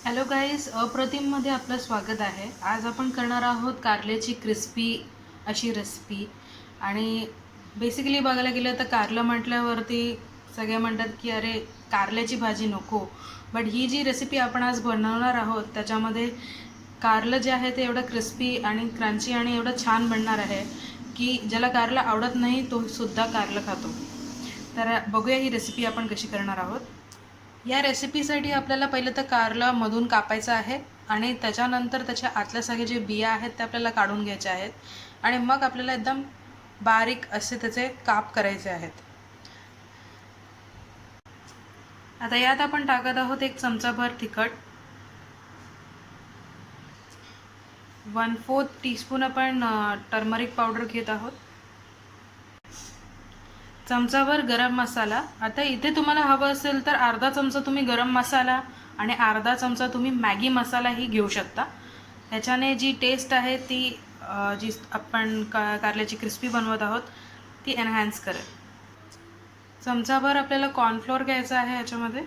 Hello guys, अप्रतिममध्ये आपलं स्वागत आहे. आज आपण करणार आहोत कारल्याची क्रिस्पी अशी रेसिपी. आणि बेसिकली बघायला गेलं तर कारलं म्हटल्यावरती सगळे म्हणतात की अरे कारल्याची भाजी नको. बट ही जी रेसिपी आपण आज बनवणार आहोत त्याच्यामध्ये कारलं जे आहे ते एवढं क्रिस्पी आणि क्रंची आणि एवढं छान बनणार आहे की ज्याला कारलं आवडत नाही तो सुद्धा कारलं खातो. तर बघूया ही रेसिपी आपण कशी करणार आहोत. या रेसिपीसाठी आपल्याला पहिलं तर कारला मधून कापायचं आहे आणि त्याच्यानंतर त्याच्या आतल्या सगळे जे बिया आहेत ते आपल्याला काढून घ्यायचे आहेत आणि मग आपल्याला एकदम बारीक असे त्याचे काप करायचे आहेत. आता यात आपण टाकत आहोत 1 चमचाभर तिखट, 1/4 टीस्पून आपण टर्मरिक पावडर घेत आहोत, चमचाभर गरम मसाला. आता इथे तुम्हाला हवं असेल तर अर्धा चमचा तुम्ही गरम मसाला आणि अर्धा चमचा तुम्ही मॅगी मसालाही घेऊ शकता. ह्याच्याने जी टेस्ट आहे ती जी आपण कारल्याची क्रिस्पी बनवत आहोत ती एनहान्स करेल. चमचाभर आपल्याला कॉर्नफ्लोअर घ्यायचं आहे. ह्याच्यामध्ये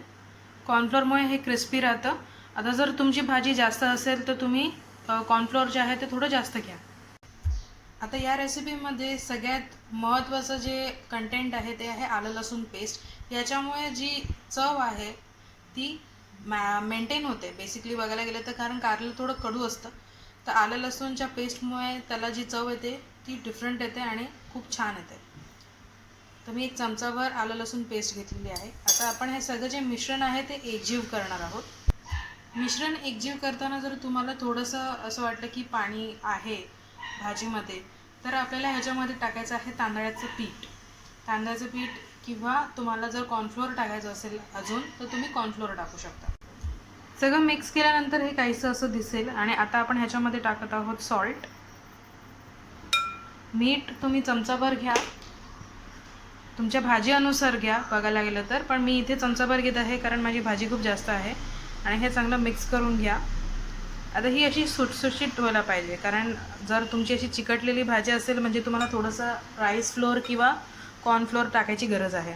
कॉर्नफ्लोअरमुळे हे क्रिस्पी राहतं. आता जर तुमची भाजी जास्त असेल तर तुम्ही कॉर्नफ्लोअर जे आहे ते थोडं जास्त घ्या. आता या रेसिपीमध्ये सगळ्यात महत्त्वाचं जे कंटेंट आहे ते आहे आलं लसूण पेस्ट. याच्यामुळे जी चव आहे ती मेंटेन होते. बेसिकली बघायला गेलं तर कारण कारलं थोडं कडू असतं, तर आलं लसूणच्या पेस्टमुळे त्याला जी चव येते ती डिफरंट येते आणि खूप छान येते. तर मी 1 चमचाभर आलं लसूण पेस्ट घेतलेली आहे. आता आपण हे सगळं जे मिश्रण आहे ते एकजीव करणार आहोत. मिश्रण एकजीव करताना जर तुम्हाला थोडंसं असं वाटलं की पाणी आहे भाजीमध्ये, तर आपल्याला ह्याच्यामध्ये टाकायचं आहे तांदळाचं पीठ. तांदळाचं पीठ किंवा तुम्हाला जर कॉर्नफ्लोअर टाकायचं असेल अजून तर तुम्ही कॉर्नफ्लोअर टाकू शकता. सगळं मिक्स केल्यानंतर हे काहीसं असं दिसेल. आणि आता आपण ह्याच्यामध्ये टाकत आहोत सॉल्ट. मीठ तुम्ही चमचाभर घ्या, तुमच्या भाजी अनुसार घ्या बघायला गेलं तर, पण मी इथे चमचाभर घेत आहे कारण माझी भाजी खूप जास्त आहे. आणि हे चांगलं मिक्स करून घ्या. आता ही अशी सुटसुशीत व्हायला पाहिजे, कारण जर तुमची अशी चिकटलेली भाजी असेल म्हणजे तुम्हाला थोडंसं राईस फ्लोअर किंवा कॉर्नफ्लोअर टाकायची गरज आहे.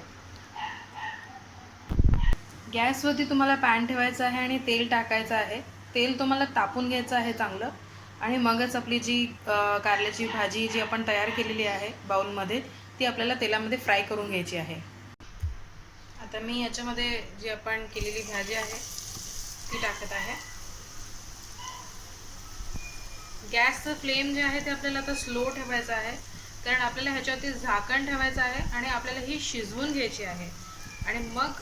गॅसवरती तुम्हाला पॅन ठेवायचं आहे आणि तेल टाकायचं आहे. तेल तुम्हाला तापून घ्यायचं आहे चांगलं, आणि मगच आपली जी कारल्याची भाजी जी आपण तयार केलेली आहे बाउलमध्ये ती आपल्याला तेलामध्ये फ्राय करून घ्यायची आहे. आता मी याच्यामध्ये जी आपण केलेली भाजी आहे ती टाकत आहे. गॅसचं फ्लेम जे आहे ते आपल्याला आता स्लो ठेवायचं आहे, कारण आपल्याला ह्याच्यावरती झाकण ठेवायचं आहे आणि आपल्याला ही शिजवून घ्यायची आहे. आणि मग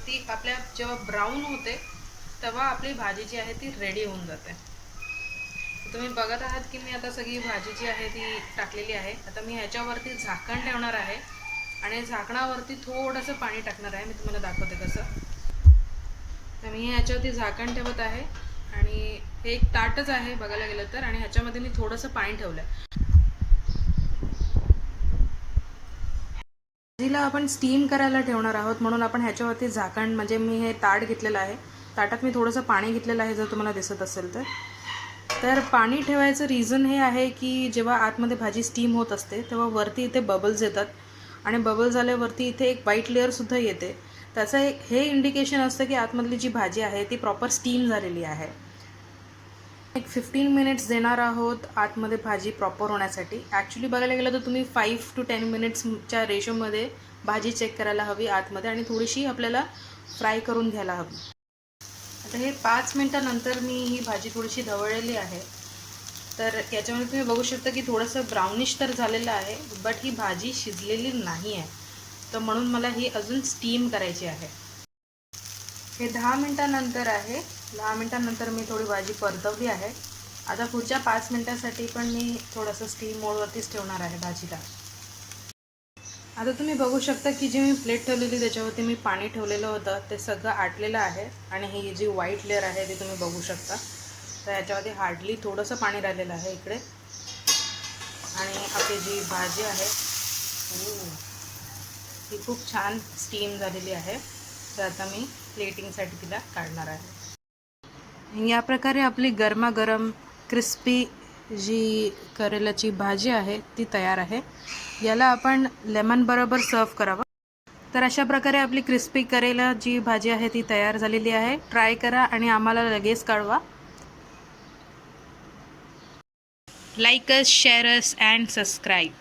ती आपल्या जेव्हा ब्राऊन होते तेव्हा आपली भाजी जी आहे ती रेडी होऊन जाते. तुम्ही बघत आहात की मी आता सगळी भाजी जी आहे ती टाकलेली आहे. आता मी ह्याच्यावरती झाकण ठेवणार आहे आणि झाकणावरती थोडंसं पाणी टाकणार आहे. मी तुम्हाला दाखवते कसं. तर मी ह्याच्यावरती झाकण ठेवत आहे आणि हे एक ताटच आहे बघायला गेलं तर, आणि ह्याच्यामध्ये मी थोडंसं पाणी ठेवलं आहे. भाजीला आपण स्टीम करायला ठेवणार आहोत म्हणून आपण ह्याच्यावरती झाकण, म्हणजे मी हे ताट घेतलेलं आहे, ताटात मी थोडंसं पाणी घेतलेलं आहे जर तुम्हाला दिसत असेल तर. तर पाणी ठेवायचं रिझन हे आहे की जेव्हा आतमध्ये भाजी स्टीम होत असते तेव्हा वरती इथे बबल्स येतात आणि बबल्स झाल्यावरती इथे एक व्हाईट लेअरसुद्धा येते. त्याचं एक हे इंडिकेशन असतं की आतमधली जी भाजी आहे ती प्रॉपर स्टीम झालेली आहे. एक 15 मिनिट्स देणार आहोत आतमध्ये भाजी प्रॉपर होण्यासाठी. ॲक्च्युली बघायला गेलं तर तुम्ही 5 to 10 मिनिट्सच्या रेशोमध्ये भाजी चेक करायला हवी आतमध्ये, आणि थोडीशी आपल्याला फ्राय करून घ्यायला हवी. आता हे 5 मिनटानंतर मी ही भाजी थोडीशी ढवळलेली आहे. तर याच्यामध्ये तुम्ही बघू शकता की थोडंसं ब्राउनिश तर झालेलं आहे, बट ही भाजी शिजलेली नाही आहे. तर म्हणून मला ही अजून स्टीम करायची आहे. हे 10 मिनटानंतर आहे. 10 मिनटानंतर मी थोडी भाजी परतवली आहे. आता पुढच्या 5 मिनटासाठी पण मी थोडंसं स्टीम मोडवरतीच ठेवणार आहे भाजीला. आता तुम्ही बघू शकता की जी मी प्लेट ठेवलेली त्याच्यावरती मी पाणी ठेवलेलं होतं ते सगळं आटलेलं आहे, आणि ही जी व्हाईट लेअर आहे ती तुम्ही बघू शकता. तर याच्यावरती हार्डली थोडंसं पाणी राहिलेलं आहे इकडे. आणि आपली जी भाजी आहे ती खूप छान स्टीम झालेली आहे. तर आता मी प्लेटिंगसाठी तिला काढणार आहे. या प्रकारे आपली गरमागरम क्रिस्पी जी करेलाची भाजी आहे ती तयार आहे. याला आपण लेमन बरोबर सर्व करावं. तर अशा प्रकारे आपली क्रिस्पी करेला जी भाजी आहे ती तयार झालेली आहे. ट्राय करा आणि आम्हाला लगेच कळवा. Like us, share us and subscribe.